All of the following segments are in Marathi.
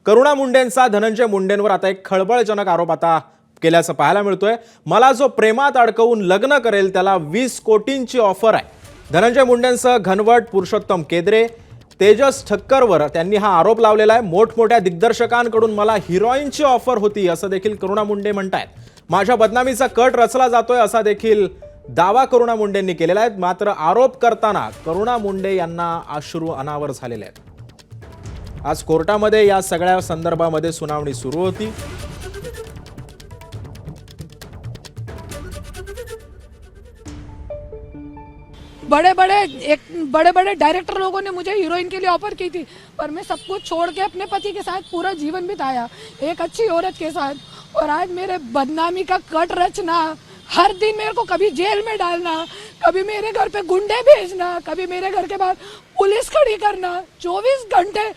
करुणा मुंडेंचा धनंजय मुंडेंवर आता एक खळबळजनक आरोप आता केल्याचं पाहायला मिळतोय। मला जो प्रेमात अडकवून लग्न करेल त्याला 20 कोटींची ऑफर आहे। धनंजय मुंडेंसह घनवट, पुरुषोत्तम केद्रे, तेजस ठक्करवर त्यांनी हा आरोप लावलेला आहे। मोठमोठ्या दिग्दर्शकांकडून मला हिरोईनची ऑफर होती असं देखील करुणा मुंडे म्हणतायत। माझ्या बदनामीचा कट रचला जातोय असा देखील दावा करुणा मुंडेंनी केलेला आहे। मात्र आरोप करताना करुणा मुंडे यांना अश्रू अनावर झालेले आहेत। आज कोर्टामध्ये या सगळ्या संदर्भामध्ये सुनावणी सुरू होती। बड़े बड़े डायरेक्टर लोगों ने मुझे हीरोइन के लिए ऑफर की थी, पर मैं सब कुछ छोड़ के अपने पति के साथ पूरा जीवन बिताया, एक अच्छी औरत के साथ। और आज मेरे बदनामी का कट रचना, हर दिन मेरे को कभी जेल में डालना, कभी मेरे घर पे गुंडे भेजना, कभी मेरे घर के बाहर पुलिस खड़ी करना 24 घंटे,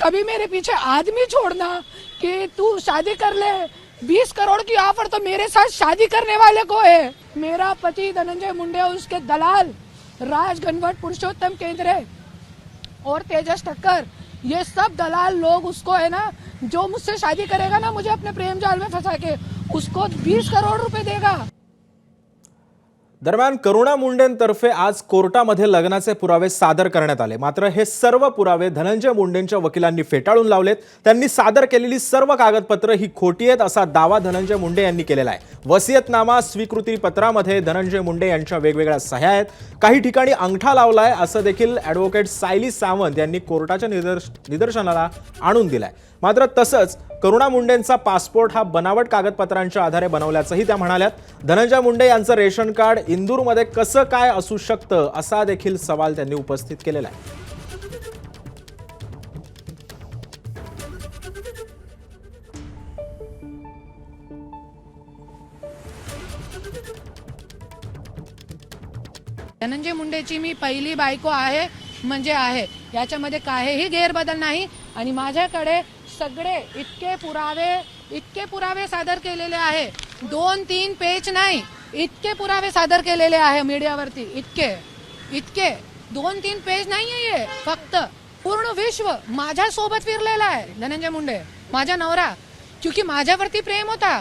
कभी मेरे पीछे आदमी छोड़ना कि तू शादी कर ले। 20 करोड़ की ऑफर तो मेरे साथ शादी करने वाले को है। मेरा पति धनंजय मुंडे और उसके दलाल राज, घनवट, पुरुषोत्तम केंद्रे और तेजस ठक्कर, ये सब दलाल लोग उसको है ना, जो मुझसे शादी करेगा ना मुझे अपने प्रेम जाल में फंसा के, उसको 20 करोड़ रुपए देगा। दरम्यान करुणा मुंडेंतर्फे आज कोर्टामध्ये लग्नाचे पुरावे सादर करण्यात आले। मात्र हे सर्व पुरावे धनंजय मुंडेंच्या वकिलांनी फेटाळून लावलेत। त्यांनी सादर केलेली सर्व कागदपत्र ही खोटी आहेत असा दावा धनंजय मुंडे यांनी केलेला आहे। वसियतनामा स्वीकृती पत्रामध्ये धनंजय मुंडे यांच्या वेगवेगळ्या सह्या आहेत। काही ठिकाणी अंगठा लावलाय असं देखील ॲडव्होकेट सायली सावंत यांनी कोर्टाच्या निदर्शनाला आणून दिलाय। मात्र तसंच करुणा मुंडेंचा पासपोर्ट हा बनावट कागदपत्रांच्या आधारे बनवल्याचंही त्या म्हणाल्यात। धनंजय मुंडे यांचं रेशन कार्ड इंदूरमध्ये कसं काय असू शकतं असा देखील सवाल त्यांनी उपस्थित केलेला आहे। धनंजय मुंडेची मी पहिली बायको आहे म्हणजे आहे, याच्यामध्ये काहीही गैरबदल नाही। आणि माझ्याकडे सगळे इतके पुरावे सादर केलेले आहे, 2-3 पेज नाही, इतके पुरावे सादर केलेले आहे मीडियावरती। इतके 2-3 पेज नाहीये, ये फक्त पूर्ण विश्व माझ्या सोबत फिरलेला आहे धनंजय मुंडे, माझा नवरा, क्योंकि माझ्यावरती प्रेम होता।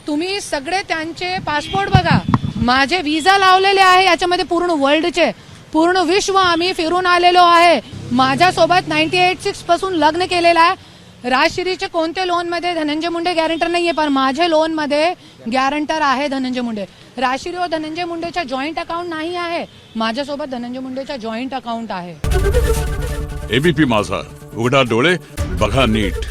तुम्ही सगळे त्यांचे पासपोर्ट बघा, माझे विजा लावलेले आहे, याच्यामध्ये पूर्ण वर्ल्डचे, पूर्ण विश्व आम्ही फिरून आलेलो आहे। माझ्यासोबत 98-6 पासून लग्न केलेलं आहे। राजश्रीचे कोणते लोन मध्ये धनंजय मुंडे गॅरंटर नाहीये, पण माझे लोन मध्ये गॅरंटर आहे धनंजय मुंडे। राजश्री और धनंजय मुंडेचा जॉईंट अकाउंट नाही आहे, माझ्यासोबत धनंजय मुंडेचा जॉईंट अकाउंट आहे। एबीपी माझा, उघडा डोळे बघा नीट।